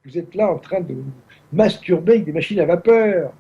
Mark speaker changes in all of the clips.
Speaker 1: vous êtes là en train de vous masturber avec des machines à vapeur.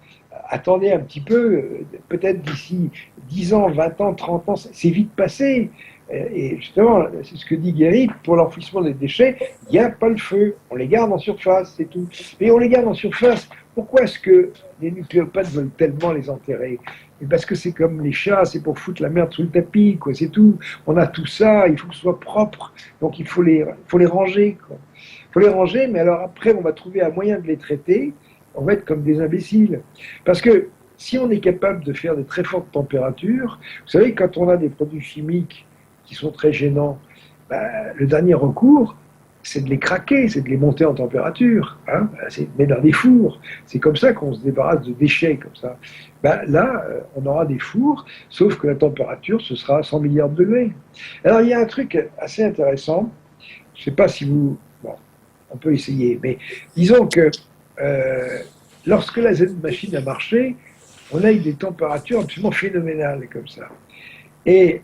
Speaker 1: Attendez un petit peu, peut-être d'ici 10 ans, 20 ans, 30 ans, c'est vite passé. Et justement, c'est ce que dit Guéry, pour l'enfouissement des déchets, il n'y a pas le feu. On les garde en surface, c'est tout. Mais on les garde en surface. Pourquoi est-ce que les nucléopathes veulent tellement les enterrer? Et parce que c'est comme les chats, c'est pour foutre la merde sous le tapis, quoi, c'est tout. On a tout ça, il faut que ce soit propre. Donc faut les ranger, quoi. Il faut les ranger, mais alors après, on va trouver un moyen de les traiter. On va être comme des imbéciles. Parce que si on est capable de faire de très fortes températures, vous savez, quand on a des produits chimiques qui sont très gênants, ben, le dernier recours, c'est de les craquer, c'est de les monter en température, hein, c'est de mettre dans des fours. C'est comme ça qu'on se débarrasse de déchets comme ça. Ben, là, on aura des fours, sauf que la température, ce sera à 100 milliards de degrés. Alors, il y a un truc assez intéressant. Je ne sais pas si vous... Bon, on peut essayer, mais disons que lorsque la Z-machine a marché, on a eu des températures absolument phénoménales comme ça. Et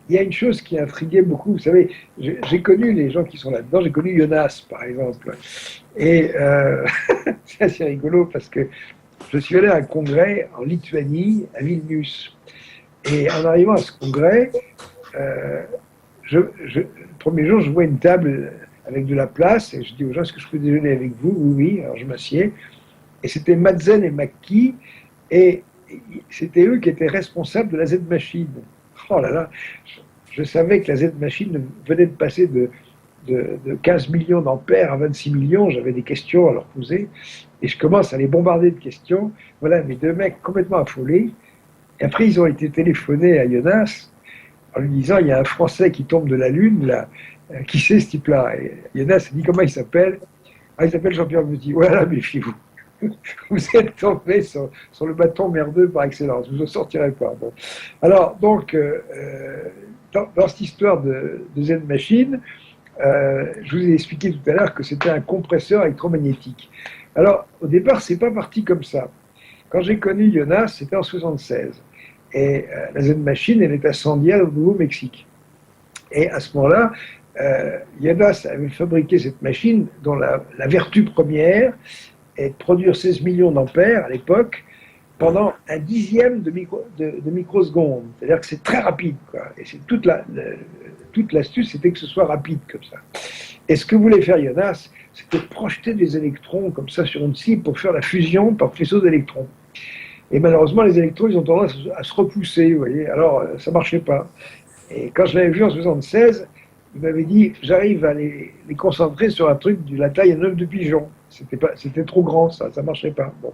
Speaker 1: il y a une chose qui intriguait beaucoup, vous savez, j'ai connu les gens qui sont là-dedans, j'ai connu Jonas par exemple. Et c'est assez rigolo parce que je suis allé à un congrès en Lituanie, à Vilnius. Et en arrivant à ce congrès, le premier jour, je vois une table avec de la place, et je dis aux gens, est-ce que je peux déjeuner avec vous? Oui, oui, alors je m'assieds. Et c'était Madsen et Mackie, et c'était eux qui étaient responsables de la Z-Machine. Oh là là, je savais que la Z-Machine venait de passer de 15 millions d'ampères à 26 millions, j'avais des questions à leur poser, et je commence à les bombarder de questions. Voilà, mes deux mecs complètement affolés. Et après, ils ont été téléphonés à Jonas, en lui disant, il y a un Français qui tombe de la Lune, là, qui c'est ce type-là? Et Jonas dit, comment il s'appelle? Ah, il s'appelle Jean-Pierre Mouty. Voilà, méfiez-vous. Vous êtes tombé sur le bâton merdeux par excellence. Vous n'en sortirez pas. Bon. Alors, donc, dans cette histoire de Z-Machine, je vous ai expliqué tout à l'heure que c'était un compresseur électromagnétique. Alors, au départ, c'est pas parti comme ça. Quand j'ai connu Jonas, c'était en 76. Et la Z-Machine, elle est à San Diego, au Nouveau-Mexique. Et à ce moment-là, Jonas avait fabriqué cette machine dont la vertu première est de produire 16 millions d'ampères à l'époque pendant un dixième de microseconde. C'est-à-dire que c'est très rapide, quoi. Et c'est toute l'astuce, c'était que ce soit rapide comme ça. Et ce que voulait faire Jonas, c'était projeter des électrons comme ça sur une cible pour faire la fusion par faisceau d'électrons. Et malheureusement, les électrons, ils ont tendance à se repousser, vous voyez. Alors, ça ne marchait pas. Et quand je l'avais vu en 76, il m'avait dit, j'arrive à les concentrer sur un truc de la taille d'un œuf de pigeon. C'était trop grand, ça ne marchait pas. Bon.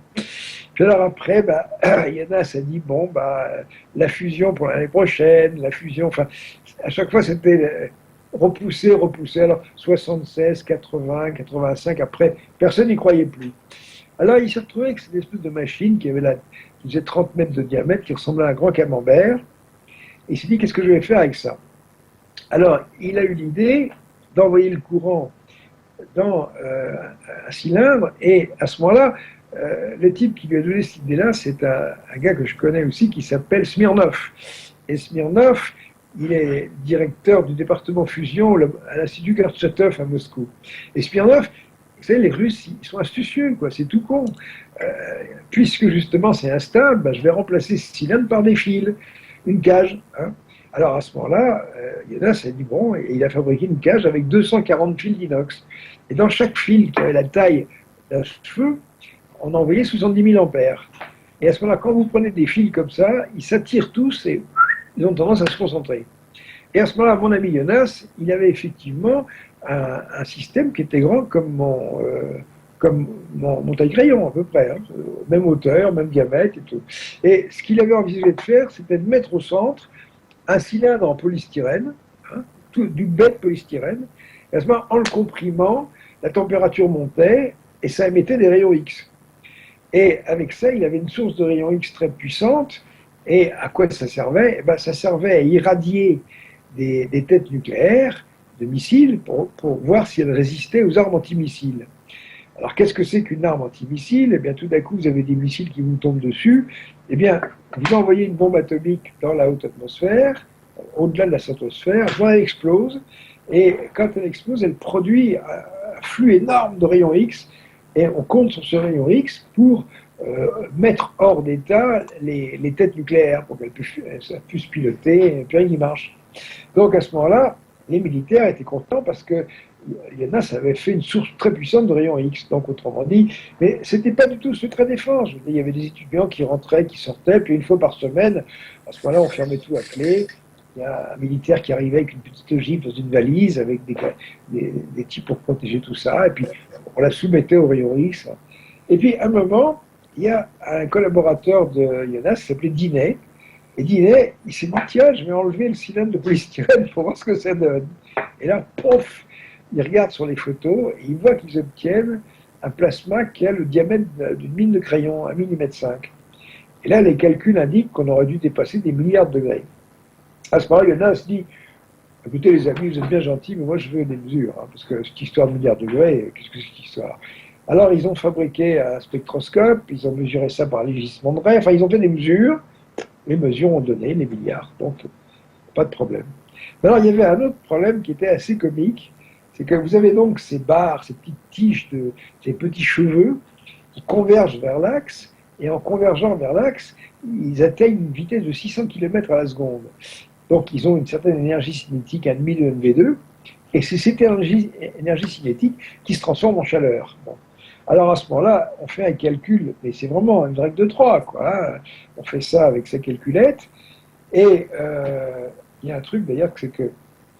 Speaker 1: Puis alors après, Jonas a dit, bon, la fusion pour l'année prochaine, la fusion, enfin, à chaque fois, c'était repoussé. Alors, 76, 80, 85, après, personne n'y croyait plus. Alors, il s'est retrouvé avec cette espèce de machine qui faisait 30 mètres de diamètre, qui ressemblait à un grand camembert. Et il s'est dit, qu'est-ce que je vais faire avec ça? Alors, il a eu l'idée d'envoyer le courant dans un cylindre, et à ce moment-là, le type qui lui a donné cette idée-là, c'est un gars que je connais aussi, qui s'appelle Smirnov. Et Smirnov, il est directeur du département fusion à l'Institut Kurchatov à Moscou. Et Smirnov, vous savez, les Russes, ils sont astucieux, quoi, c'est tout con. Puisque justement c'est instable, je vais remplacer ce cylindre par des fils, une cage. Hein. Alors à ce moment-là, Jonas a dit bon, et il a fabriqué une cage avec 240 fils d'inox. Et dans chaque fil qui avait la taille d'un cheveu, on envoyait 70 000 ampères. Et à ce moment-là, quand vous prenez des fils comme ça, ils s'attirent tous et ils ont tendance à se concentrer. Et à ce moment-là, mon ami Jonas, il avait effectivement un système qui était grand comme mon taille-crayon à peu près, hein, même hauteur, même diamètre et tout. Et ce qu'il avait envisagé de faire, c'était de mettre au centre un cylindre en polystyrène, hein, du bête polystyrène, et à ce moment, en le comprimant, la température montait et ça émettait des rayons X. Et avec ça, il avait une source de rayons X très puissante. Et à quoi ça servait? Ça servait à irradier des têtes nucléaires de missiles pour voir si elles résistaient aux armes antimissiles. Alors, qu'est-ce que c'est qu'une arme antimissile? Eh bien, tout d'un coup, vous avez des missiles qui vous tombent dessus. Eh bien, vous envoyez une bombe atomique dans la haute atmosphère, au-delà de la stratosphère, elle explose. Et quand elle explose, elle produit un flux énorme de rayons X, et on compte sur ce rayon X pour mettre hors d'état les têtes nucléaires, pour qu'elles puissent piloter, et puis rien qui marche. Donc à ce moment-là, les militaires étaient contents parce que l'INAS avait fait une source très puissante de rayons X, donc autrement dit, mais c'était pas du tout secret défense. Je veux dire, il y avait des étudiants qui rentraient, qui sortaient, puis une fois par semaine, à ce moment-là, on fermait tout à clé. Il y a un militaire qui arrivait avec une petite ogive dans une valise, avec des types pour protéger tout ça, et puis on la soumettait aux rayons X. Et puis à un moment, il y a un collaborateur de l'INAS qui s'appelait Dinet, et Dinet, il s'est dit, tiens, je vais enlever le cylindre de polystyrène pour voir ce que ça donne. Et là, pouf, il regarde sur les photos et il voit qu'ils obtiennent un plasma qui a le diamètre d'une mine de crayon, 1,5 mm. Et là, les calculs indiquent qu'on aurait dû dépasser des milliards de degrés. À ce moment-là, il y en a qui se dit, écoutez les amis, vous êtes bien gentils, mais moi je veux des mesures, hein, parce que cette histoire de milliards de degrés, qu'est-ce que c'est cette histoire? Alors ils ont fabriqué un spectroscope, ils ont mesuré ça par légissement de ray, enfin ils ont fait des mesures, les mesures ont donné les milliards, donc pas de problème. Mais alors il y avait un autre problème qui était assez comique, c'est que vous avez donc ces barres, ces petites tiges, ces petits cheveux qui convergent vers l'axe, et en convergeant vers l'axe, ils atteignent une vitesse de 600 km à la seconde. Donc ils ont une certaine énergie cinétique, 1,5 de MV2, et c'est cette énergie cinétique qui se transforme en chaleur. Bon. Alors à ce moment-là, on fait un calcul, mais c'est vraiment une règle de 3, quoi. Hein. On fait ça avec sa calculette, et il y a un truc d'ailleurs, c'est que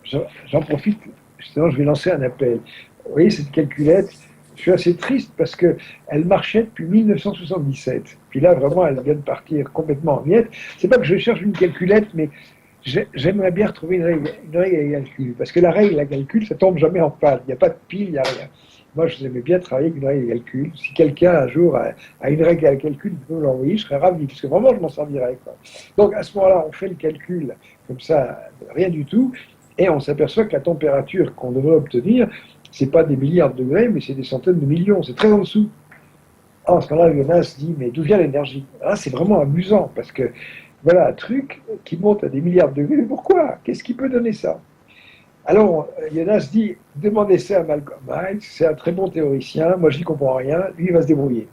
Speaker 1: j'en profite, sinon je vais lancer un appel. Vous voyez cette calculette, je suis assez triste parce qu'elle marchait depuis 1977. Puis là, vraiment, elle vient de partir complètement en miettes. C'est pas que je cherche une calculette, mais j'aimerais bien retrouver une règle à calcul. Parce que la règle à calcul, ça tombe jamais en panne. Il n'y a pas de pile, il n'y a rien. Moi, je aimais bien travailler avec une règle à calcul. Si quelqu'un, un jour, a une règle à calcul, il peut me l'envoyer, je serais ravi. Parce que vraiment, je m'en servirais, quoi. Donc, à ce moment-là, on fait le calcul comme ça, rien du tout. Et on s'aperçoit que la température qu'on devrait obtenir, c'est pas des milliards de degrés, mais c'est des centaines de millions. C'est très en dessous. Alors, à ce moment-là, Jonas se dit, mais d'où vient l'énergie? Là, c'est vraiment amusant, parce que voilà un truc qui monte à des milliards de degrés. Pourquoi? Qu'est-ce qui peut donner ça? Alors, Jonas dit, demandez ça à Malcolm Heinz, c'est un très bon théoricien, moi je n'y comprends rien, lui il va se débrouiller.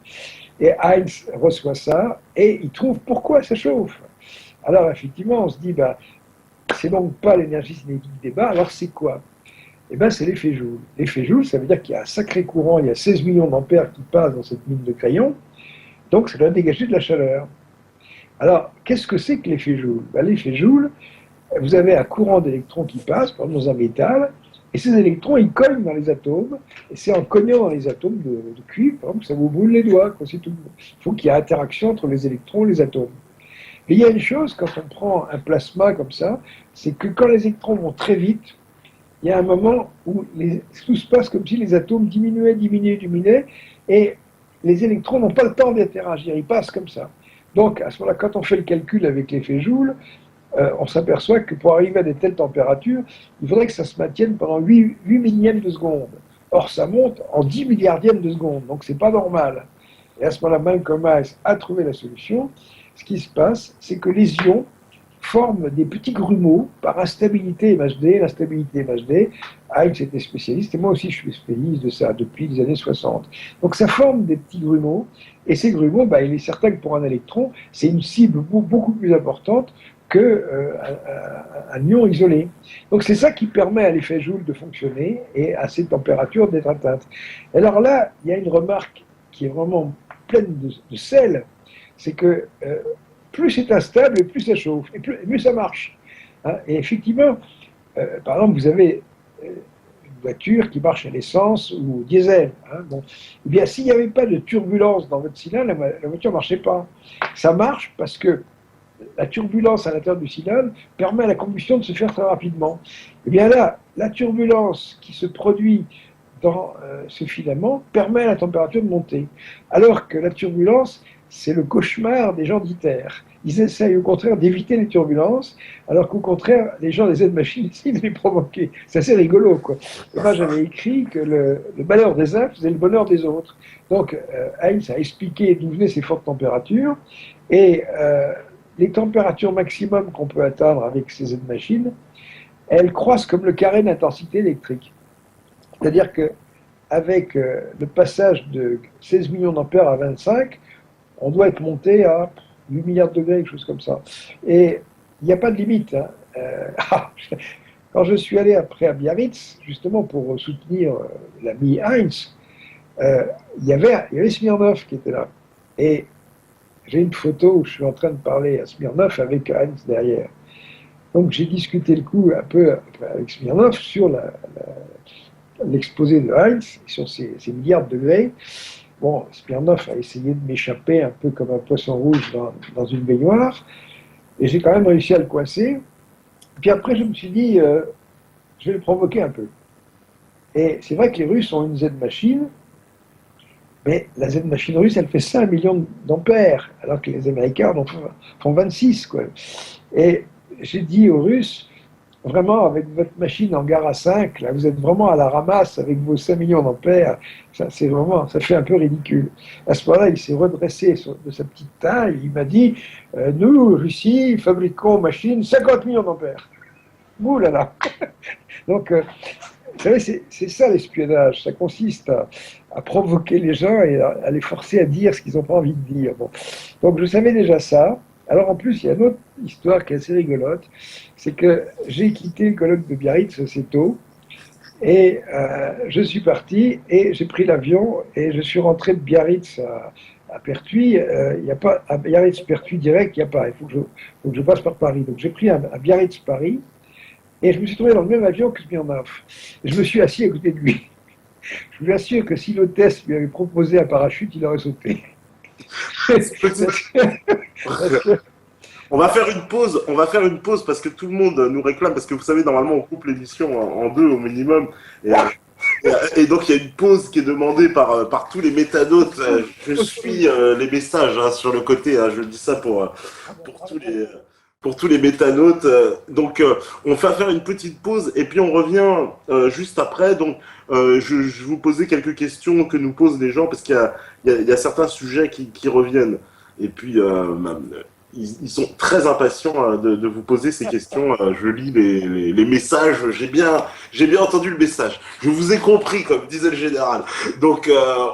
Speaker 1: Et Heinz reçoit ça, et il trouve pourquoi ça chauffe. Alors, effectivement, on se dit, ben, c'est donc pas l'énergie cinétique des barres, alors c'est quoi? Eh bien, c'est l'effet Joule. L'effet Joule, ça veut dire qu'il y a un sacré courant, il y a 16 millions d'ampères qui passent dans cette mine de crayon, donc ça doit dégager de la chaleur. Alors, qu'est-ce que c'est que l'effet Joule? Ben, l'effet Joule, vous avez un courant d'électrons qui passe, par exemple dans un métal, et ces électrons, ils cognent dans les atomes, et c'est en cognant dans les atomes de cuivre, par exemple, que ça vous brûle les doigts, quoi, c'est tout. Il faut qu'il y ait interaction entre les électrons et les atomes. Mais il y a une chose, quand on prend un plasma comme ça, c'est que quand les électrons vont très vite, il y a un moment où tout se passe comme si les atomes diminuaient, et les électrons n'ont pas le temps d'interagir, ils passent comme ça. Donc, à ce moment-là, quand on fait le calcul avec l'effet Joule, on s'aperçoit que pour arriver à de telles températures, il faudrait que ça se maintienne pendant 8 millièmes de seconde. Or, ça monte en 10 milliardièmes de seconde, donc c'est pas normal. Et à ce moment-là, Malcolm Heinz a trouvé la solution. Ce qui se passe, c'est que les ions forment des petits grumeaux par instabilité MHD. L'instabilité MHD, Heinz était spécialiste, et moi aussi je suis spécialiste de ça depuis les années 60. Donc ça forme des petits grumeaux, et ces grumeaux, bah, il est certain que pour un électron, c'est une cible beaucoup plus importante qu'un ion isolé. Donc c'est ça qui permet à l'effet Joule de fonctionner et à ces températures d'être atteintes. Alors là, il y a une remarque qui est vraiment pleine de sel, c'est que plus c'est instable et plus ça chauffe, et mieux ça marche. Hein. Et effectivement, par exemple, vous avez une voiture qui marche à l'essence ou au diesel. Hein, bon. Eh bien, s'il n'y avait pas de turbulence dans votre cylindre, la voiture ne marchait pas. Ça marche parce que la turbulence à l'intérieur du cylindre permet à la combustion de se faire très rapidement. Et bien là, la turbulence qui se produit dans ce filament permet à la température de monter. Alors que la turbulence, c'est le cauchemar des gens d'ITER. Ils essayent au contraire d'éviter les turbulences, alors qu'au contraire, les gens des Z-machines essayent de les provoquer. C'est assez rigolo, quoi. Et moi, j'avais écrit que le malheur des uns faisait le bonheur des autres. Donc, Heinz a expliqué d'où venaient ces fortes températures, et les températures maximum qu'on peut atteindre avec ces Z-machines, elles croissent comme le carré d'intensité électrique. C'est-à-dire que avec le passage de 16 millions d'ampères à 25, on doit être monté à 8 milliards de degrés, quelque chose comme ça. Et il n'y a pas de limite. Hein. Quand je suis allé après à Biarritz, justement pour soutenir l'ami Heinz, il y avait Smirnov qui était là. Et j'ai une photo où je suis en train de parler à Smirnov avec Heinz derrière. Donc j'ai discuté le coup un peu avec Smirnov sur l'exposé de Heinz, sur ces milliards de degrés. Bon, Smirnov a essayé de m'échapper un peu comme un poisson rouge dans une baignoire, et j'ai quand même réussi à le coincer. Puis après, je me suis dit, je vais le provoquer un peu. Et c'est vrai que les Russes ont une Z-machine, mais la Z-machine russe, elle fait 5 millions d'ampères, alors que les Américains en font 26, quoi. Et j'ai dit aux Russes, vraiment, avec votre machine en gare à 5, là, vous êtes vraiment à la ramasse avec vos 5 millions d'ampères. Ça fait un peu ridicule. À ce moment-là, il s'est redressé de sa petite taille. Il m'a dit, nous, Russie, fabriquons machines 50 millions d'ampères. Ouh là là. Donc, vous savez, c'est ça l'espionnage. Ça consiste à provoquer les gens et à les forcer à dire ce qu'ils n'ont pas envie de dire. Bon. Donc, je savais déjà ça. Alors, en plus, il y a une autre histoire qui est assez rigolote. C'est que j'ai quitté le colloque de Biarritz assez tôt. Et je suis parti et j'ai pris l'avion et je suis rentré de Biarritz à Pertuis. Il n'y a pas, à Biarritz-Pertuis direct, il n'y a pas. Il faut que je passe par Paris. Donc, j'ai pris à Biarritz-Paris. Et je me suis trouvé dans le même avion que Smirnov. Je me suis assis à côté de lui. Je vous assure que si l'hôtesse lui avait proposé un parachute, il aurait sauté.
Speaker 2: On va faire une pause parce que tout le monde nous réclame, parce que vous savez, normalement, on coupe l'émission en deux au minimum. Et donc, il y a une pause qui est demandée par tous les métanotes. Je suis les messages sur le côté. Je dis ça pour tous les métanotes. Donc, on va faire une petite pause et puis on revient juste après. Donc, je vous posais quelques questions que nous posent les gens parce qu'il y a certains sujets qui reviennent. Et puis, ils sont très impatients de vous poser ces questions. Je lis les messages. J'ai bien entendu le message. Je vous ai compris, comme disait le général. Donc,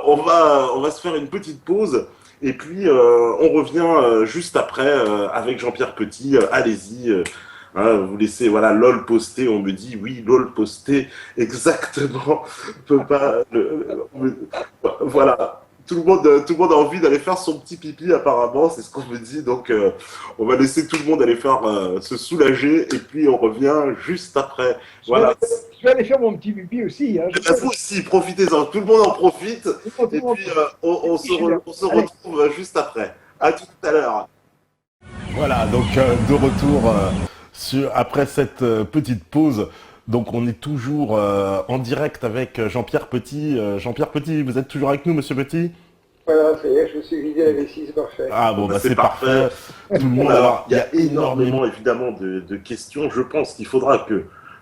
Speaker 2: on va se faire une petite pause. Et puis, on revient juste après avec Jean-Pierre Petit. Allez-y. Vous laissez, voilà, LOL posté. On me dit, oui, LOL posté. Exactement. Peut pas. Voilà. Tout le monde a envie d'aller faire son petit pipi, apparemment. C'est ce qu'on me dit. Donc, on va laisser tout le monde aller faire se soulager. Et puis, on revient juste après. Voilà.
Speaker 1: Je vais aller faire mon petit pipi aussi. Hein.
Speaker 2: Vous aussi, profitez-en. Tout le monde en profite. Et puis, on se retrouve juste après. À tout à l'heure. Voilà, donc de retour après cette petite pause. Donc, on est toujours en direct avec Jean-Pierre Petit. Jean-Pierre Petit, vous êtes toujours avec nous, monsieur Petit ?
Speaker 1: Voilà, ça y est, je me suis vidé la vessie, c'est parfait.
Speaker 2: Ah bon, c'est parfait. Tout le monde, alors, il y a énormément, évidemment, de questions. Je pense qu'il faudra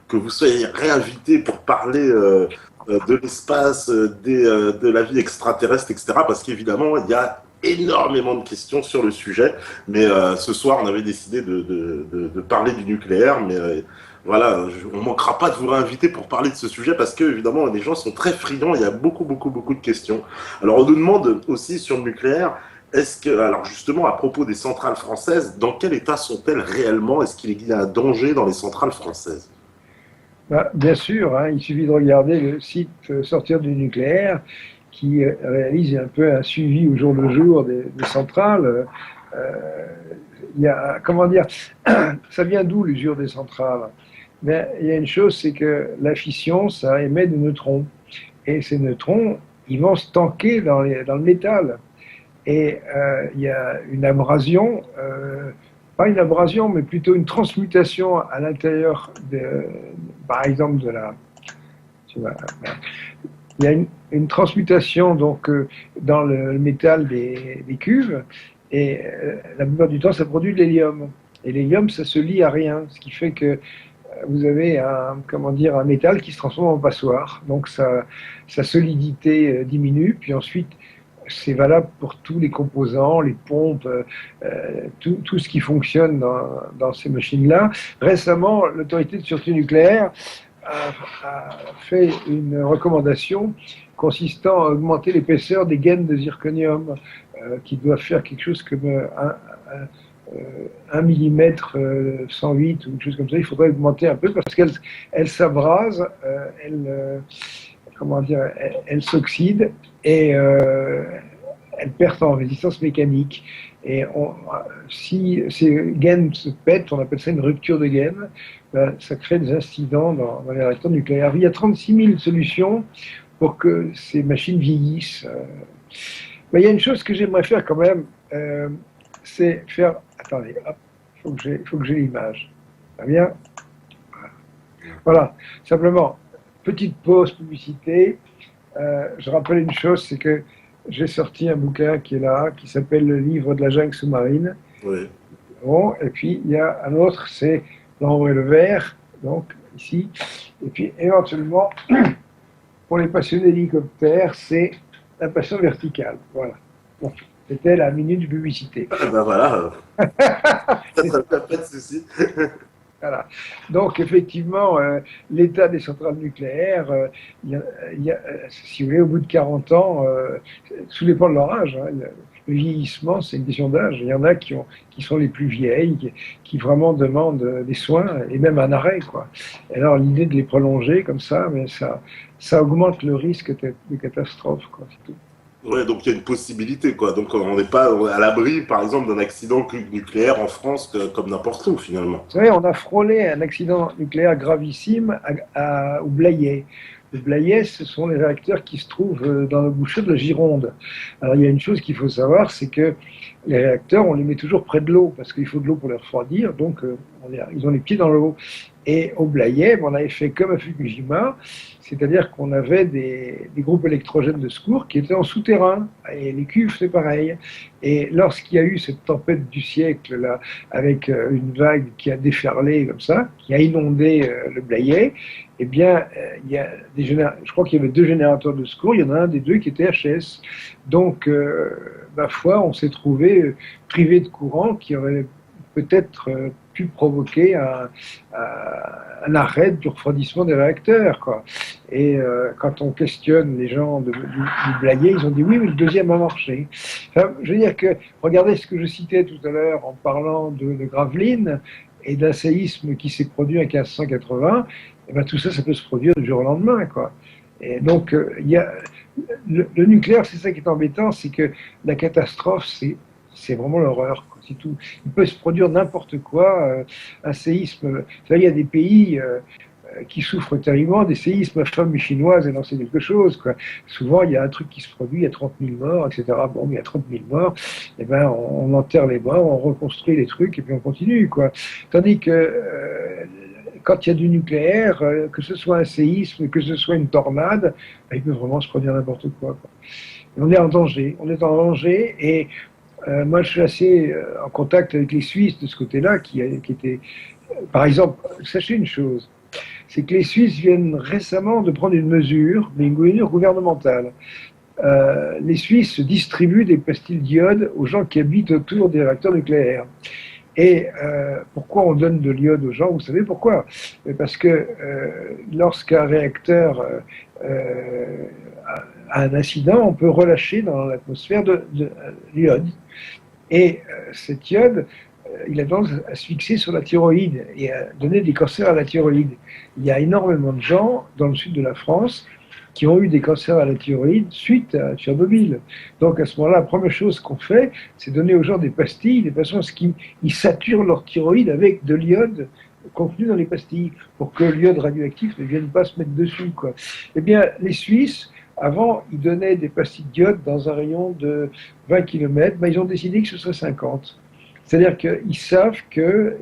Speaker 2: que vous soyez réinvité pour parler de l'espace, de la vie extraterrestre, etc. Parce qu'évidemment, il y a énormément de questions sur le sujet. Mais ce soir, on avait décidé de parler du nucléaire. Mais voilà, on ne manquera pas de vous réinviter pour parler de ce sujet parce que, évidemment, les gens sont très friands. Il y a beaucoup de questions. Alors, on nous demande aussi sur le nucléaire. Alors justement, à propos des centrales françaises, dans quel état sont-elles réellement ? Est-ce qu'il y a un danger dans les centrales françaises ?
Speaker 1: Bien sûr, hein, il suffit de regarder le site Sortir du nucléaire qui réalise un peu un suivi au jour le jour des centrales. Il y a, comment dire, ça vient d'où l'usure des centrales ? Mais il y a une chose, c'est que la fission, ça émet des neutrons. Et ces neutrons, ils vont se tanker dans le métal. Et il y a une abrasion, pas une abrasion, mais plutôt une transmutation à l'intérieur, par exemple, il y a une transmutation donc dans le métal des cuves, et la plupart du temps, ça produit de l'hélium. Et l'hélium, ça se lie à rien, ce qui fait que vous avez un métal qui se transforme en passoire. Donc sa solidité diminue, puis ensuite, c'est valable pour tous les composants, les pompes, tout ce qui fonctionne dans ces machines-là. Récemment, l'autorité de sûreté nucléaire a fait une recommandation consistant à augmenter l'épaisseur des gaines de zirconium, qui doivent faire quelque chose comme 1 millimètre 108 ou quelque chose comme ça. Il faudrait augmenter un peu parce qu'elle s'abrase, comment dire, elle s'oxyde et elle perd en résistance mécanique. Et si ces gaines se pètent, on appelle ça une rupture de gaine, ben, ça crée des incidents dans les réacteurs nucléaires. Il y a 36 000 solutions pour que ces machines vieillissent. Mais il y a une chose que j'aimerais faire quand même, c'est faire... Attendez, hop, il faut que j'ai l'image. Ça va bien? Voilà, simplement, petite pause publicité. Je rappelle une chose, c'est que j'ai sorti un bouquin qui est là, qui s'appelle Le livre de la jungle sous-marine.
Speaker 2: Oui.
Speaker 1: Bon, et puis il y a un autre, c'est L'ombre et le vert, donc ici. Et puis éventuellement, pour les passionnés d'hélicoptères, c'est La passion verticale. Voilà. Bon, c'était la minute de publicité.
Speaker 2: Ah ben voilà, ça pas de souci.
Speaker 1: Voilà. Donc, effectivement, l'état des centrales nucléaires, si vous voulez, au bout de 40 ans, tout dépend de leur âge. Hein, le vieillissement, c'est une question d'âge. Il y en a qui sont les plus vieilles, qui vraiment demandent des soins et même un arrêt, quoi. Et alors, l'idée de les prolonger comme ça, mais ça augmente le risque de catastrophe, quoi, c'est tout.
Speaker 2: Ouais, donc il y a une possibilité, quoi. Donc on n'est pas à l'abri, par exemple, d'un accident nucléaire en France comme n'importe où, finalement.
Speaker 1: Vous savez, on a frôlé un accident nucléaire gravissime au Blayais. Le Blayais, ce sont les réacteurs qui se trouvent dans le bouchon de la Gironde. Alors il y a une chose qu'il faut savoir, c'est que les réacteurs, on les met toujours près de l'eau, parce qu'il faut de l'eau pour les refroidir, donc ils ont les pieds dans l'eau. Et au Blayais, on avait fait comme à Fukushima, c'est-à-dire qu'on avait des groupes électrogènes de secours qui étaient en souterrain, et les cuves, c'est pareil. Et lorsqu'il y a eu cette tempête du siècle, là, avec une vague qui a déferlé comme ça, qui a inondé le Blayais, eh bien, je crois qu'il y avait 2 générateurs de secours, il y en a un des 2 qui était HS. Donc, ma foi, on s'est trouvé privé de courant qui aurait peut-être pu provoquer un arrêt du refroidissement des réacteurs, quoi. Et quand on questionne les gens du Blayais, ils ont dit oui, mais le deuxième a marché. Enfin, je veux dire que, regardez ce que je citais tout à l'heure en parlant de Gravelines et d'un séisme qui s'est produit en 1580, et ben tout ça, ça peut se produire du jour au lendemain, quoi. Et donc, le nucléaire, c'est ça qui est embêtant, c'est que la catastrophe, c'est vraiment l'horreur. C'est tout. Il peut se produire n'importe quoi, un séisme. Il y a des pays qui souffrent terriblement, des séismes. Ma femme chinoise, elle en sait quelque chose, quoi. Souvent, il y a un truc qui se produit, il y a 30 000 morts, etc. Bon, il y a 30 000 morts, et ben, on enterre les morts, on reconstruit les trucs, et puis on continue, quoi. Tandis que quand il y a du nucléaire, que ce soit un séisme, que ce soit une tornade, ben, il peut vraiment se produire n'importe quoi, quoi. Et on est en danger. On est en danger, et moi, je suis assez en contact avec les Suisses de ce côté-là, qui étaient... Par exemple, sachez une chose, c'est que les Suisses viennent récemment de prendre une mesure, mais une mesure gouvernementale. Les Suisses distribuent des pastilles d'iode aux gens qui habitent autour des réacteurs nucléaires. Et pourquoi on donne de l'iode aux gens? Vous savez pourquoi? Parce que lorsqu'un réacteur a un incident, on peut relâcher dans l'atmosphère de l'iode. Et cet iode, il a tendance à se fixer sur la thyroïde et à donner des cancers à la thyroïde. Il y a énormément de gens dans le sud de la France qui ont eu des cancers à la thyroïde suite à Tchernobyl. Donc à ce moment-là, la première chose qu'on fait, c'est donner aux gens des pastilles de façon à ce qu'ils saturent leur thyroïde avec de l'iode contenu dans les pastilles, pour que l'iode radioactif ne vienne pas se mettre dessus, quoi. Eh bien, les Suisses, avant, ils donnaient des pastilles d'iode dans un rayon de 20 km, ben, ils ont décidé que ce serait 50. C'est-à-dire qu'ils savent que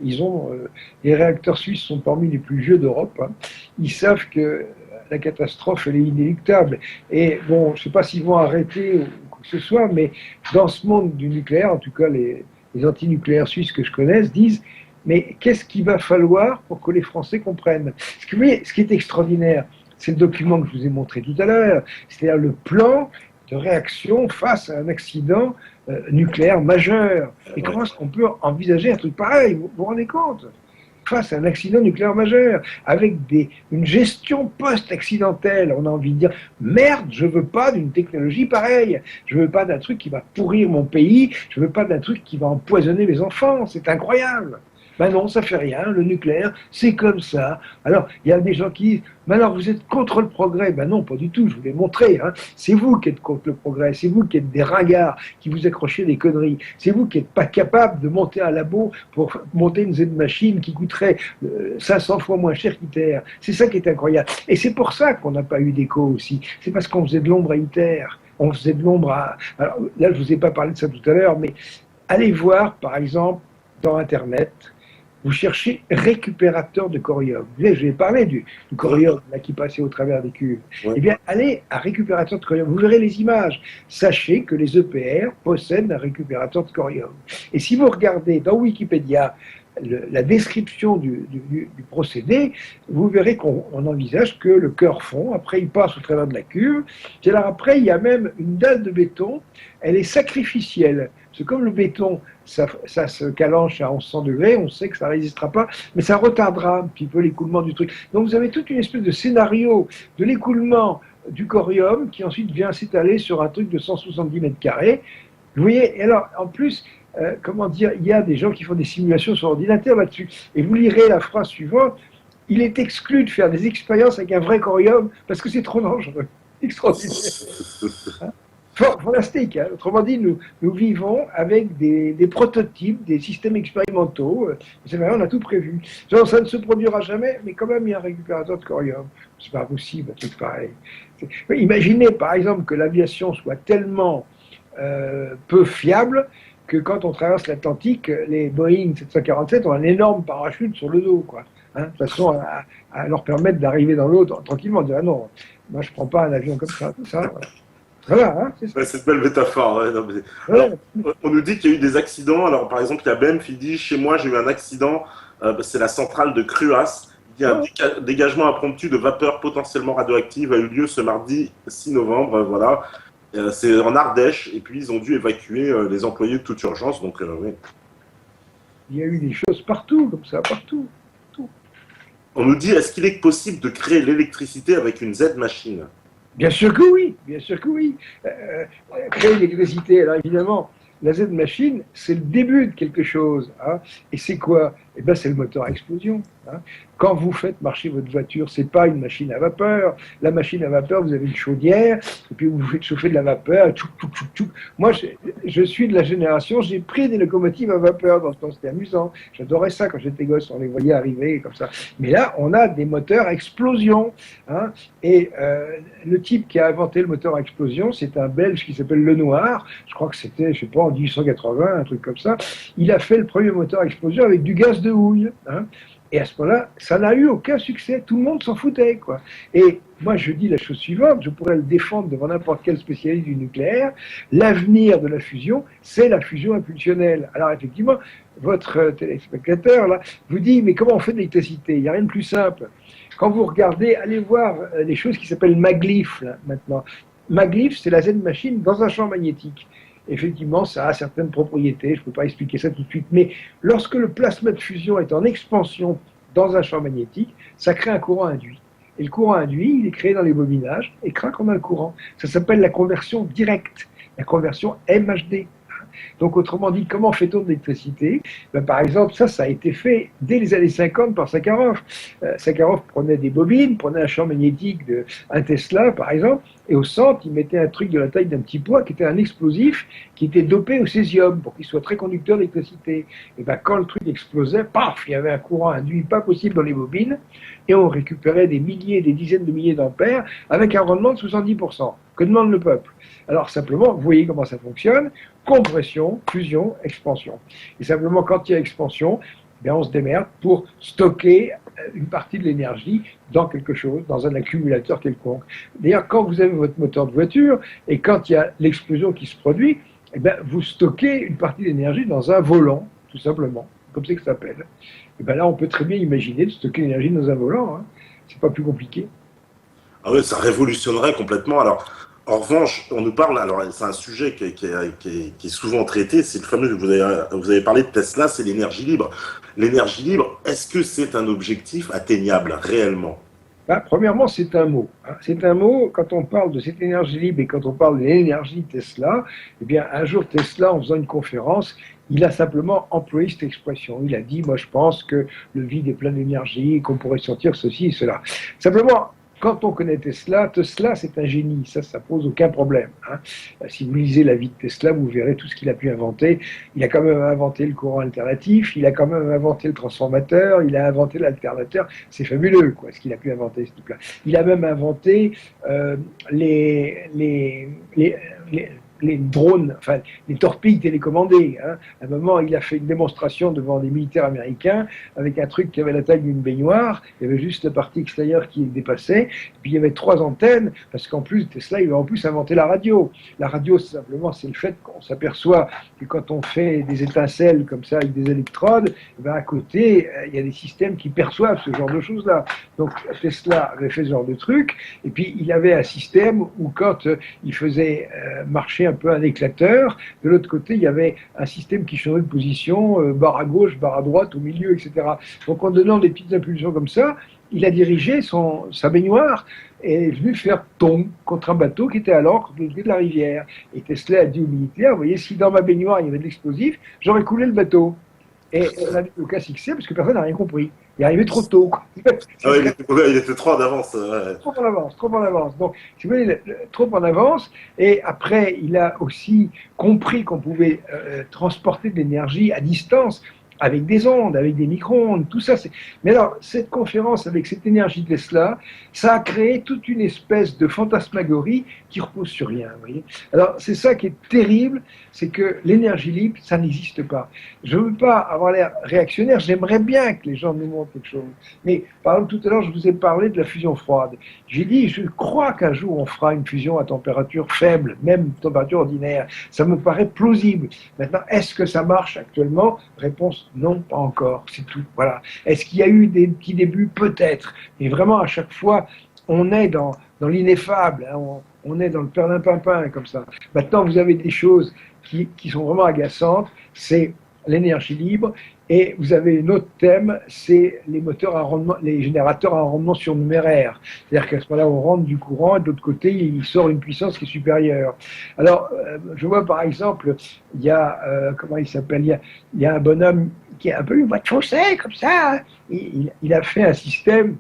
Speaker 1: les réacteurs suisses sont parmi les plus vieux d'Europe, hein. Ils savent que la catastrophe, elle est inéluctable. Et bon, je ne sais pas s'ils vont arrêter ou quoi que ce soit, mais dans ce monde du nucléaire, en tout cas les antinucléaires suisses que je connaisse disent, mais qu'est-ce qu'il va falloir pour que les Français comprennent? Parce que vous voyez, ce qui est extraordinaire, c'est le document que je vous ai montré tout à l'heure, c'est-à-dire le plan de réaction face à un accident nucléaire majeur. Et comment est-ce qu'on peut envisager un truc pareil? Vous vous rendez compte? face à un accident nucléaire majeur, avec une gestion post-accidentelle. On a envie de dire, merde, je veux pas d'une technologie pareille, je veux pas d'un truc qui va pourrir mon pays, je veux pas d'un truc qui va empoisonner mes enfants, c'est incroyable. Ben non, ça fait rien, le nucléaire, c'est comme ça. Alors, il y a des gens qui disent, mais alors vous êtes contre le progrès. Ben non, pas du tout, je vous l'ai montré. Hein. C'est vous qui êtes contre le progrès, c'est vous qui êtes des ringards, qui vous accrochez des conneries. C'est vous qui n'êtes pas capable de monter un labo pour monter une Z-machine qui coûterait 500 fois moins cher qu'ITER. C'est ça qui est incroyable. Et c'est pour ça qu'on n'a pas eu d'écho aussi. C'est parce qu'on faisait de l'ombre à ITER. On faisait de l'ombre à... Alors là, je ne vous ai pas parlé de ça tout à l'heure, mais allez voir, par exemple, dans Internet, vous cherchez récupérateur de corium. Vous savez, je vais parler du corium là, qui passait au travers des cuves. Ouais. Eh bien, allez à récupérateur de corium. Vous verrez les images. Sachez que les EPR possèdent un récupérateur de corium. Et si vous regardez dans Wikipédia la description du procédé, vous verrez qu'on envisage que le cœur fond, après il passe au travers de la cuve, et alors après il y a même une dalle de béton, elle est sacrificielle. C'est comme le béton, ça se calanche à 1100 degrés, on sait que ça ne résistera pas, mais ça retardera un petit peu l'écoulement du truc. Donc vous avez toute une espèce de scénario de l'écoulement du corium qui ensuite vient s'étaler sur un truc de 170 mètres carrés. Vous voyez, et alors en plus, comment dire, il y a des gens qui font des simulations sur ordinateur là-dessus. Et vous lirez la phrase suivante, il est exclu de faire des expériences avec un vrai corium parce que c'est trop dangereux. Extraordinaire. Hein? Fantastique. Hein. Autrement dit, nous vivons avec des prototypes, des systèmes expérimentaux. C'est vrai, on a tout prévu. Genre, ça ne se produira jamais, mais quand même, il y a un récupérateur de corium. C'est pas possible, un truc pareil. Imaginez, par exemple, que l'aviation soit tellement peu fiable que quand on traverse l'Atlantique, les Boeing 747 ont un énorme parachute sur le dos, quoi. Hein, de façon à leur permettre d'arriver dans l'eau tranquillement. Dire, ah non, moi je prends pas un avion comme ça, tout ça. Voilà, hein,
Speaker 2: c'est ça. Ouais, c'est une belle métaphore. Ouais, non, mais... alors, on nous dit qu'il y a eu des accidents. Alors, par exemple, il y a Ben qui dit, chez moi, j'ai eu un accident. C'est la centrale de Cruas. Il y a un dégagement impromptu de vapeur potentiellement radioactive a eu lieu ce mardi 6 novembre. Voilà. C'est en Ardèche, et puis ils ont dû évacuer les employés de toute urgence. Donc, oui.
Speaker 1: Il y a eu des choses partout, comme ça, partout.
Speaker 2: On nous dit, est-ce qu'il est possible de créer l'électricité avec une Z-machine ?
Speaker 1: Bien sûr que oui, bien sûr que oui. Créer l'électricité, alors évidemment, la Z-machine, c'est le début de quelque chose. Hein. Et c'est quoi ? Eh bien, c'est le moteur à explosion. Hein. Quand vous faites marcher votre voiture, c'est pas une machine à vapeur. La machine à vapeur, vous avez une chaudière, et puis vous faites chauffer de la vapeur, tchouk, tchouk, tchouk, tchouk. Moi, je suis de la génération, j'ai pris des locomotives à vapeur dans ce temps, c'était amusant. J'adorais ça quand j'étais gosse, on les voyait arriver comme ça. Mais là, on a des moteurs à explosion. Hein. Et le type qui a inventé le moteur à explosion, c'est un Belge qui s'appelle Lenoir. Je crois que c'était, je sais pas, en 1880, un truc comme ça. Il a fait le premier moteur à explosion avec du gaz de houille. Hein. Et à ce moment-là, ça n'a eu aucun succès. Tout le monde s'en foutait, quoi. Et moi, je dis la chose suivante, je pourrais le défendre devant n'importe quel spécialiste du nucléaire. L'avenir de la fusion, c'est la fusion impulsionnelle. Alors, effectivement, votre téléspectateur, là, vous dit, mais comment on fait de l'électricité ? Il n'y a rien de plus simple. Quand vous regardez, allez voir les choses qui s'appellent maglev, là, maintenant. Maglev, c'est la Z-machine dans un champ magnétique. Effectivement, ça a certaines propriétés, je ne peux pas expliquer ça tout de suite, mais lorsque le plasma de fusion est en expansion dans un champ magnétique, ça crée un courant induit. Et le courant induit, il est créé dans les bobinages, et crac, on a le courant. Ça s'appelle la conversion directe, la conversion MHD. Donc, autrement dit, comment fait-on de l'électricité ? Ben, par exemple, ça a été fait dès les années 50 par Sakharov. Sakharov prenait des bobines, prenait un champ magnétique d'un Tesla, par exemple, et au centre, il mettait un truc de la taille d'un petit pois qui était un explosif qui était dopé au césium pour qu'il soit très conducteur d'électricité. Et ben, quand le truc explosait, paf, il y avait un courant induit pas possible dans les bobines, et on récupérait des milliers, des dizaines de milliers d'ampères avec un rendement de 70%. Que demande le peuple ? Alors simplement, vous voyez comment ça fonctionne, compression, fusion, expansion. Et simplement, quand il y a expansion, bien, on se démerde pour stocker une partie de l'énergie dans quelque chose, dans un accumulateur quelconque. D'ailleurs, quand vous avez votre moteur de voiture, et quand il y a l'explosion qui se produit, eh bien, vous stockez une partie de l'énergie dans un volant, tout simplement, comme c'est que ça s'appelle. Et bien là, on peut très bien imaginer de stocker l'énergie dans un volant. Hein. C'est pas plus compliqué.
Speaker 2: Ah oui, ça révolutionnerait complètement. Alors, En revanche, on nous parle, alors c'est un sujet qui est souvent traité, c'est le fameux, vous avez parlé de Tesla, c'est l'énergie libre. L'énergie libre, est-ce que c'est un objectif atteignable réellement?
Speaker 1: Bah, premièrement, c'est un mot. Hein. C'est un mot, quand on parle de cette énergie libre et quand on parle de l'énergie Tesla, eh bien, un jour, Tesla, en faisant une conférence, il a simplement employé cette expression. Il a dit, moi, je pense que le vide est plein d'énergie et qu'on pourrait sortir ceci et cela. Simplement, quand on connaît Tesla, Tesla, c'est un génie. Ça pose aucun problème. Hein. Si vous lisez la vie de Tesla, vous verrez tout ce qu'il a pu inventer. Il a quand même inventé le courant alternatif, il a quand même inventé le transformateur, il a inventé l'alternateur. C'est fabuleux, quoi, ce qu'il a pu inventer, ce type-là. Il a même inventé les, les, les, les les drones, enfin les torpilles télécommandées. Hein. À un moment, il a fait une démonstration devant des militaires américains avec un truc qui avait la taille d'une baignoire. Il y avait juste la partie extérieure qui dépassait. Puis il y avait 3 antennes, parce qu'en plus, Tesla, il a en plus inventé la radio. La radio, simplement, c'est le fait qu'on s'aperçoit que quand on fait des étincelles comme ça avec des électrodes, ben à côté, il y a des systèmes qui perçoivent ce genre de choses-là. Donc Tesla avait fait ce genre de truc. Et puis il avait un système où quand il faisait marcher un peu un éclateur, de l'autre côté, il y avait un système qui changeait de position, barre à gauche, barre à droite, au milieu, etc. Donc en donnant des petites impulsions comme ça, il a dirigé sa baignoire et est venu faire tombe contre un bateau qui était à l'ancre de l'autre côté de la rivière. Et Tesla a dit aux militaires, vous voyez, si dans ma baignoire il y avait de l'explosif, j'aurais coulé le bateau. Et on a vu le cas succès parce que personne n'a rien compris. Il est arrivé trop tôt. Quoi.
Speaker 2: Ah ouais, il était trop en avance. Ouais.
Speaker 1: Trop en avance, trop en avance. Donc, si vous voulez, trop en avance. Et après, il a aussi compris qu'on pouvait transporter de l'énergie à distance avec des ondes, avec des micro-ondes, tout ça. Mais alors, cette conférence avec cette énergie Tesla, ça a créé toute une espèce de fantasmagorie qui repose sur rien. Vous voyez. Alors, c'est ça qui est terrible, c'est que l'énergie libre, ça n'existe pas. Je ne veux pas avoir l'air réactionnaire, j'aimerais bien que les gens nous montrent quelque chose. Mais, par exemple, tout à l'heure, je vous ai parlé de la fusion froide. J'ai dit, je crois qu'un jour, on fera une fusion à température faible, même température ordinaire. Ça me paraît plausible. Maintenant, est-ce que ça marche actuellement? Réponse, non, pas encore, c'est tout. Voilà. Est-ce qu'il y a eu des petits débuts? Peut-être. Mais vraiment, à chaque fois, on est dans l'ineffable, hein, on est dans le perlimpinpin, comme ça. Maintenant, vous avez des choses qui sont vraiment agaçantes, c'est l'énergie libre, et vous avez un autre thème, c'est les moteurs à rendement, les générateurs à rendement surnuméraire. C'est-à-dire qu'à ce moment-là, on rentre du courant, et de l'autre côté, il sort une puissance qui est supérieure. Alors, je vois par exemple, il y a, comment il s'appelle, il y a un bonhomme qui a un peu une voie de chaussée, comme ça. Il a fait un système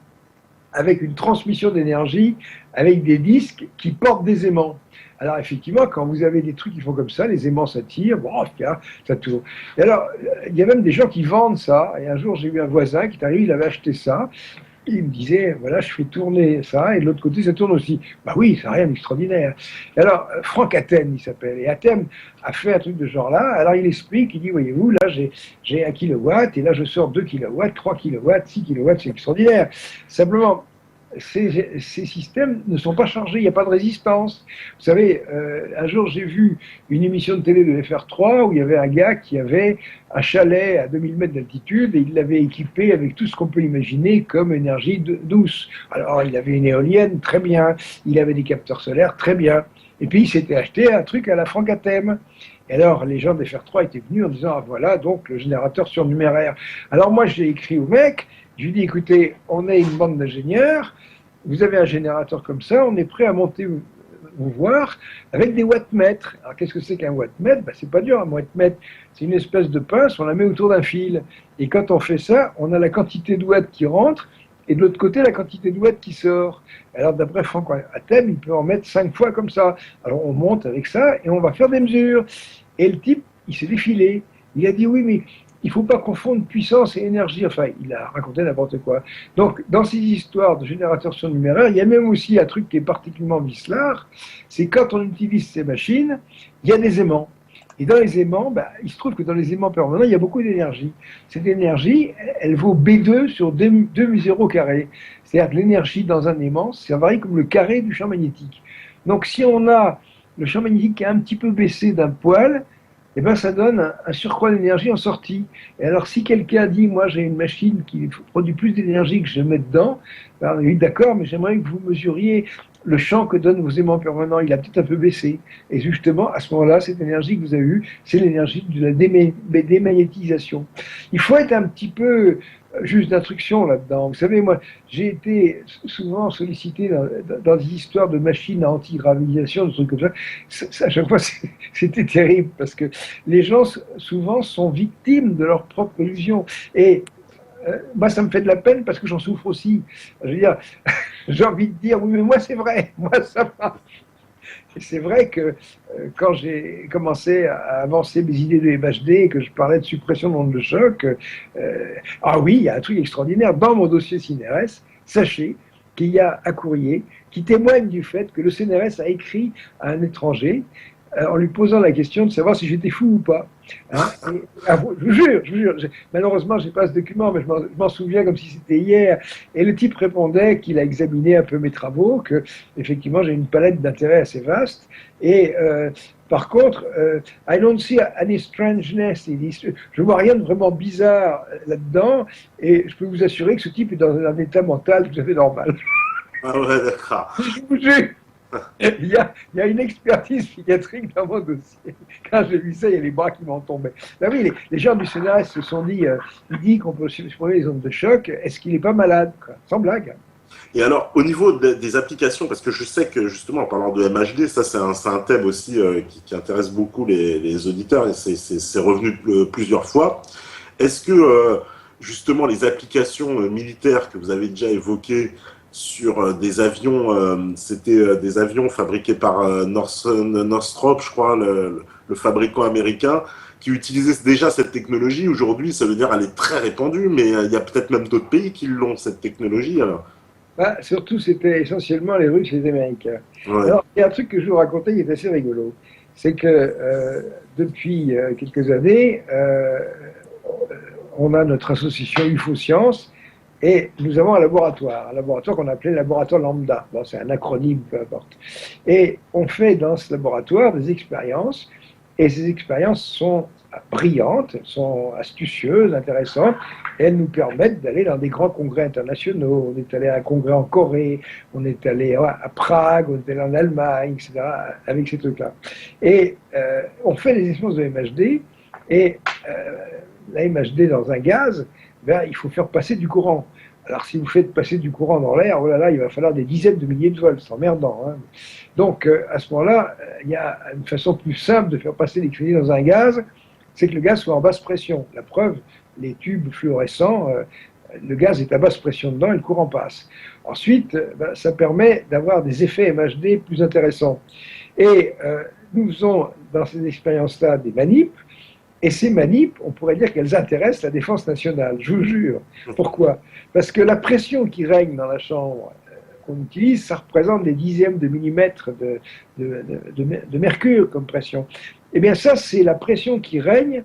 Speaker 1: avec une transmission d'énergie, avec des disques qui portent des aimants. Alors effectivement, quand vous avez des trucs qui font comme ça, les aimants s'attirent, bon, ça tourne. Et alors, il y a même des gens qui vendent ça. Et un jour, j'ai eu un voisin qui est arrivé, il avait acheté ça. Il me disait, voilà, je fais tourner ça, et de l'autre côté, ça tourne aussi. Bah oui, c'est rien d'extraordinaire. Et alors, Franck Athènes, il s'appelle. Et Athènes a fait un truc de genre là. Alors, il explique, il dit, voyez-vous, là, j'ai 1 kilowatt, et là, je sors 2 kilowatts, 3 kilowatts, 6 kilowatts, c'est extraordinaire. Simplement, ces systèmes ne sont pas chargés, il n'y a pas de résistance. Vous savez, un jour j'ai vu une émission de télé de FR3 où il y avait un gars qui avait un chalet à 2000 mètres d'altitude et il l'avait équipé avec tout ce qu'on peut imaginer comme énergie douce. Alors il avait une éolienne, très bien, il avait des capteurs solaires, très bien. Et puis il s'était acheté un truc à la Franck Athènes. Et alors, les gens de FR3 étaient venus en disant, ah voilà, donc le générateur surnuméraire. Alors moi, j'ai écrit au mec, je lui dis, écoutez, on est une bande d'ingénieurs, vous avez un générateur comme ça, on est prêt à monter vous voir avec des wattmètres. Alors qu'est-ce que c'est qu'un wattmètre? Ben, c'est pas dur, un wattmètre, c'est une espèce de pince, on la met autour d'un fil. Et quand on fait ça, on a la quantité de watts qui rentre, et de l'autre côté, la quantité de watts qui sort. Alors d'après Franck Athènes, il peut en mettre 5 fois comme ça. Alors on monte avec ça, et on va faire des mesures. Et le type, il s'est défilé. Il a dit, oui, mais il ne faut pas confondre puissance et énergie. Enfin, il a raconté n'importe quoi. Donc, dans ces histoires de générateurs surnuméraires, il y a même aussi un truc qui est particulièrement vicelard, c'est quand on utilise ces machines, il y a des aimants. Et dans les aimants, ben, il se trouve que dans les aimants permanents, il y a beaucoup d'énergie. Cette énergie, elle vaut B2 sur 2 mu 0 carré. C'est-à-dire que l'énergie dans un aimant, ça varie comme le carré du champ magnétique. Donc, si on a le champ magnétique qui a un petit peu baissé d'un poil, eh ben, ça donne un surcroît d'énergie en sortie. Et alors, si quelqu'un dit, moi, j'ai une machine qui produit plus d'énergie que je mets dedans, ben, oui, d'accord, mais j'aimerais que vous mesuriez le champ que donnent vos aimants permanents, il a peut-être un peu baissé. Et justement, à ce moment-là, cette énergie que vous avez eue, c'est l'énergie de la démagnétisation. Il faut être un petit peu juste d'instruction là-dedans. Vous savez, moi, j'ai été souvent sollicité dans des histoires de machines à anti-gravitation, des trucs comme ça. À chaque fois, c'était terrible parce que les gens, souvent, sont victimes de leur propre illusion. Et moi, ça me fait de la peine parce que j'en souffre aussi. Je veux dire, j'ai envie de dire, oui, mais moi, c'est vrai, moi, ça va. Et c'est vrai que quand j'ai commencé à avancer mes idées de MHD et que je parlais de suppression d'ondes de choc, ah oui, il y a un truc extraordinaire. Dans mon dossier CNRS, sachez qu'il y a un courrier qui témoigne du fait que le CNRS a écrit à un étranger en lui posant la question de savoir si j'étais fou ou pas. Hein, je vous jure, malheureusement, je n'ai pas ce document, mais je m'en souviens comme si c'était hier. Et le type répondait qu'il a examiné un peu mes travaux, que effectivement j'ai une palette d'intérêts assez vaste. Et par contre, I don't see any strangeness. Je vois rien de vraiment bizarre là-dedans. Et je peux vous assurer que ce type est dans un état mental tout à fait normal.
Speaker 2: Ah ouais, d'accord.
Speaker 1: Je vous jure. Il y a une expertise psychiatrique dans mon dossier. Quand j'ai vu ça, il y a les bras qui m'en tombaient. Ben oui, les gens du CNRS se sont dit, il dit qu'on peut supprimer les ondes de choc, est-ce qu'il n'est pas malade, quoi? Sans blague.
Speaker 2: Et alors, au niveau des applications, parce que je sais que justement, en parlant de MHD, ça c'est un thème aussi qui intéresse beaucoup les auditeurs, et c'est revenu plusieurs fois. Est-ce que justement les applications militaires que vous avez déjà évoquées sur des avions, c'était des avions fabriqués par Northrop, je crois, le fabricant américain, qui utilisaient déjà cette technologie. Aujourd'hui, ça veut dire qu'elle est très répandue, mais il y a peut-être même d'autres pays qui l'ont, cette technologie. Alors.
Speaker 1: Bah, surtout, c'était essentiellement les Russes et les Américains.
Speaker 2: Ouais.
Speaker 1: Alors, il y a un truc que je vous racontais qui est assez rigolo. C'est que depuis quelques années, on a notre association UFO Science et nous avons un laboratoire qu'on appelait laboratoire Lambda. Bon, c'est un acronyme, peu importe. Et on fait dans ce laboratoire des expériences, et ces expériences sont brillantes, sont astucieuses, intéressantes, et elles nous permettent d'aller dans des grands congrès internationaux. On est allé à un congrès en Corée, on est allé à Prague, on est allé en Allemagne, etc., avec ces trucs-là. Et on fait des expériences de MHD, et la MHD dans un gaz, ben, il faut faire passer du courant. Alors, si vous faites passer du courant dans l'air, oh là là, il va falloir des dizaines de milliers de volts, c'est emmerdant. Hein. Donc, à ce moment-là, il y a une façon plus simple de faire passer l'électricité dans un gaz, c'est que le gaz soit en basse pression. La preuve, les tubes fluorescents, le gaz est à basse pression dedans et le courant passe. Ensuite, ben, ça permet d'avoir des effets MHD plus intéressants. Et nous faisons dans ces expériences-là des manips. Et ces manips, on pourrait dire qu'elles intéressent la défense nationale, je vous jure. Pourquoi? Parce que la pression qui règne dans la chambre qu'on utilise, ça représente des dixièmes de millimètres de mercure comme pression. Eh bien ça, c'est la pression qui règne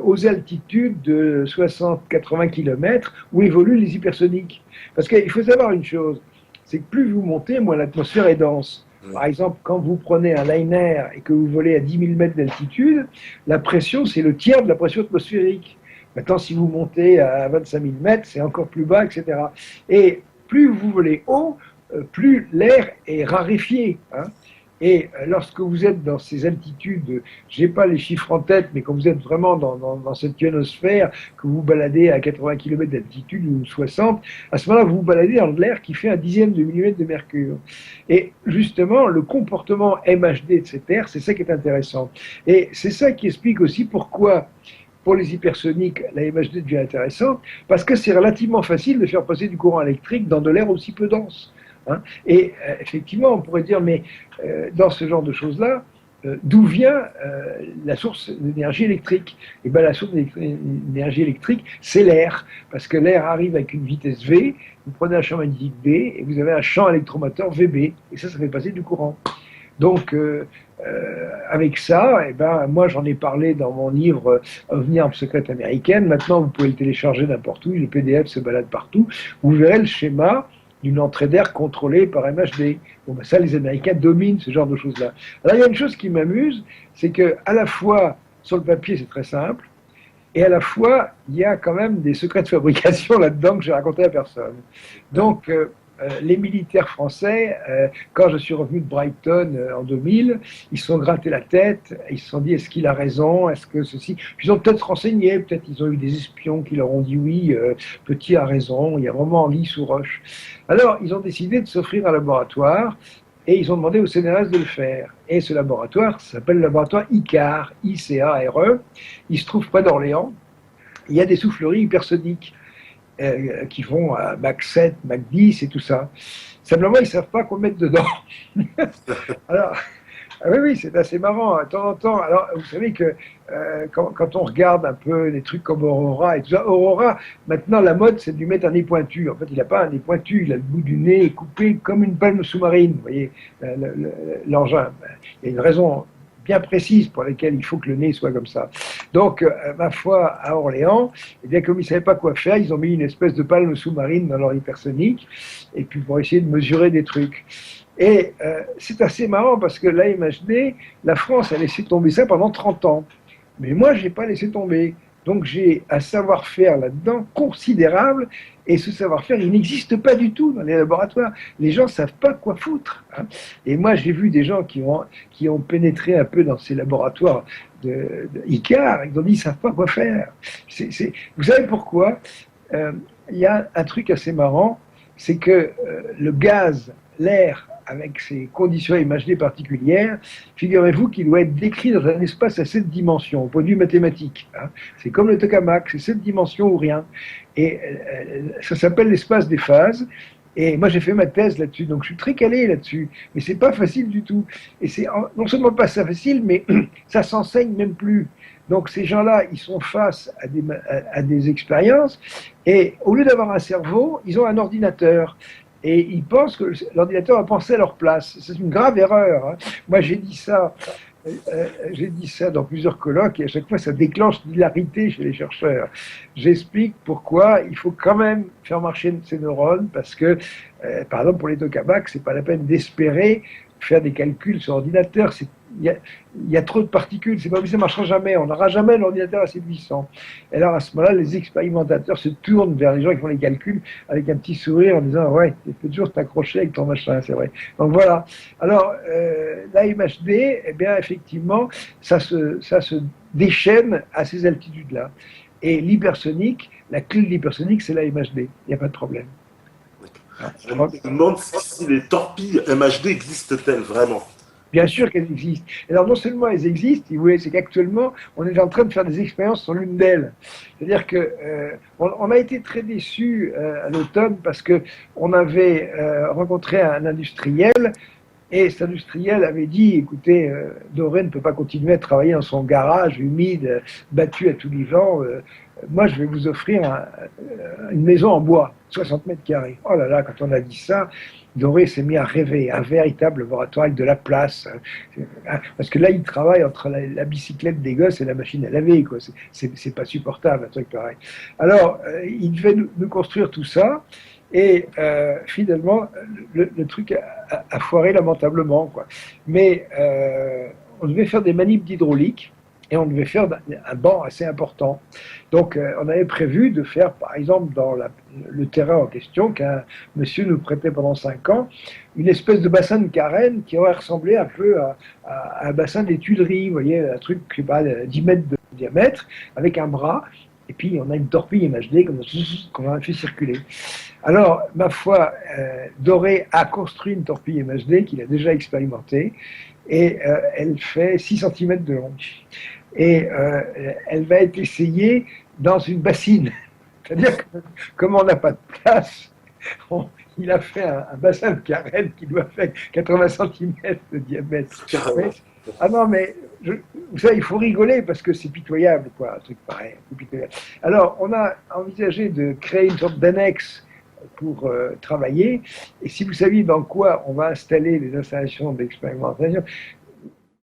Speaker 1: aux altitudes de 60-80 km où évoluent les hypersoniques. Parce qu'il faut savoir une chose, c'est que plus vous montez, moins l'atmosphère est dense. Par exemple, quand vous prenez un liner et que vous volez à 10 000 mètres d'altitude, la pression, c'est le tiers de la pression atmosphérique. Maintenant, si vous montez à 25 000 mètres, c'est encore plus bas, etc. Et plus vous volez haut, plus l'air est raréfié. Hein. Et lorsque vous êtes dans ces altitudes, je n'ai pas les chiffres en tête, mais quand vous êtes vraiment dans cette ionosphère, que vous baladez à 80 km d'altitude ou 60, à ce moment-là, vous vous baladez dans de l'air qui fait un dixième de millimètre de mercure. Et justement, le comportement MHD de cet air, c'est ça qui est intéressant. Et c'est ça qui explique aussi pourquoi, pour les hypersoniques, la MHD devient intéressante, parce que c'est relativement facile de faire passer du courant électrique dans de l'air aussi peu dense. Hein. Et effectivement, on pourrait dire, mais dans ce genre de choses-là, d'où vient la source d'énergie électrique? Et bien, la source d'énergie électrique, c'est l'air, parce que l'air arrive avec une vitesse V, vous prenez un champ magnétique B, et vous avez un champ électromoteur VB, et ça fait passer du courant. Donc, avec ça, eh ben, moi j'en ai parlé dans mon livre OVNI Arme secrète américaine. Maintenant, vous pouvez le télécharger n'importe où, le PDF se balade partout. Vous verrez le schéma d'une entrée d'air contrôlée par MHD. Bon, ben ça, les Américains dominent ce genre de choses-là. Alors, il y a une chose qui m'amuse, c'est que à la fois, sur le papier, c'est très simple, et à la fois, il y a quand même des secrets de fabrication là-dedans que j'ai raconté à personne. Donc, les militaires français, quand je suis revenu de Brighton en 2000, ils se sont grattés la tête, ils se sont dit est-ce qu'il a raison, est-ce que ceci. Puis ils ont peut-être renseigné, peut-être ils ont eu des espions qui leur ont dit oui, Petit a raison, il y a vraiment anguille sous roche. Alors ils ont décidé de s'offrir un laboratoire. Et ils ont demandé au CNRS de le faire. Et ce laboratoire s'appelle le laboratoire ICAR, I-C-A-R-E. Il se trouve près d'Orléans. Il y a des souffleries hypersoniques qui vont à Mach 7, Mach 10 et tout ça. Simplement, ils ne savent pas quoi mettre dedans. Alors, oui, c'est assez marrant, de temps en temps. Alors, vous savez que quand on regarde un peu des trucs comme Aurora et tout ça, Aurora, maintenant, la mode, c'est de lui mettre un nez pointu. En fait, il n'a pas un nez pointu, il a le bout du nez coupé comme une palme sous-marine, vous voyez, l'engin. Il y a une raison bien précise pour laquelle il faut que le nez soit comme ça. Donc, ma foi, à Orléans, eh bien, comme ils ne savaient pas quoi faire, ils ont mis une espèce de palme sous-marine dans leur hypersonique, et puis pour essayer de mesurer des trucs. Et c'est assez marrant parce que là, imaginez, la France a laissé tomber ça pendant 30 ans. Mais moi, je n'ai pas laissé tomber. Donc j'ai un savoir-faire là-dedans considérable, et ce savoir-faire, il n'existe pas du tout dans les laboratoires. Les gens ne savent pas quoi foutre. Hein. Et moi, j'ai vu des gens qui ont pénétré un peu dans ces laboratoires de ICAR, ils ont dit, ils ne savent pas quoi faire. Vous savez pourquoi? Il y a un truc assez marrant, c'est que le gaz, l'air, avec ses conditions imaginées particulières, figurez-vous qu'il doit être décrit dans un espace à 7 dimensions, au point de vue mathématique. Hein. C'est comme le tokamak, c'est 7 dimensions ou rien. Et ça s'appelle l'espace des phases. Et moi, j'ai fait ma thèse là-dessus, donc je suis très calé là-dessus. Mais c'est pas facile du tout. Et c'est non seulement pas ça facile, mais ça s'enseigne même plus. Donc ces gens-là, ils sont face à des expériences, et au lieu d'avoir un cerveau, ils ont un ordinateur. Et ils pensent que l'ordinateur va penser à leur place. C'est une grave erreur. Hein. Moi, j'ai dit ça dans plusieurs colloques, et à chaque fois, ça déclenche l'hilarité chez les chercheurs. J'explique pourquoi il faut quand même faire marcher ces neurones, parce que, par exemple, pour les tokamaks, c'est pas la peine d'espérer faire des calculs sur ordinateur. Il y a trop de particules, c'est pas possible, ça ne marchera jamais, on n'aura jamais un ordinateur assez puissant. Et alors à ce moment-là, les expérimentateurs se tournent vers les gens qui font les calculs avec un petit sourire en disant ouais, tu peux toujours t'accrocher avec ton machin, c'est vrai. Donc voilà. Alors l'AMHD, eh bien effectivement, ça se déchaîne à ces altitudes-là. Et l'hypersonique, la clé de l'hypersonique, c'est l'AMHD, il n'y a pas de problème.
Speaker 2: Je me demande si les torpilles MHD existent-elles vraiment.
Speaker 1: Bien sûr qu'elles existent. Alors non seulement elles existent, c'est qu'actuellement, on est en train de faire des expériences sur l'une d'elles. C'est-à-dire qu'on a été très déçus à l'automne parce qu'on avait rencontré un industriel, et cet industriel avait dit, écoutez, Doré ne peut pas continuer à travailler dans son garage humide, battu à tous les vents. Moi, je vais vous offrir une maison en bois, 60 mètres carrés. Oh là là, quand on a dit ça, Doré s'est mis à rêver, un véritable laboratoire avec de la place. Parce que là, il travaille entre la bicyclette des gosses et la machine à laver, quoi. C'est pas supportable, un truc pareil. Alors, il devait nous construire tout ça, et finalement, le truc a foiré lamentablement, quoi. Mais on devait faire des manips d'hydraulique, et on devait faire un banc assez important. Donc, on avait prévu de faire, par exemple, dans le terrain en question, qu'un monsieur nous prêtait pendant 5 ans, une espèce de bassin de carène qui aurait ressemblé un peu à un bassin des Tuileries, vous voyez, un truc, je sais pas, 10 mètres de diamètre, avec un bras, et puis on a une torpille MHD qu'on a fait circuler. Alors, ma foi, Doré a construit une torpille MHD qu'il a déjà expérimentée, et elle fait 6 cm de long. Et elle va être essayée dans une bassine. C'est-à-dire que, comme on n'a pas de place, il a fait un bassin de carène qui doit faire 80 cm de diamètre. Mais, ah non, mais vous savez, il faut rigoler parce que c'est pitoyable, quoi, un truc pareil. Alors, on a envisagé de créer une sorte d'annexe pour travailler. Et si vous saviez dans quoi on va installer les installations d'expérimentation,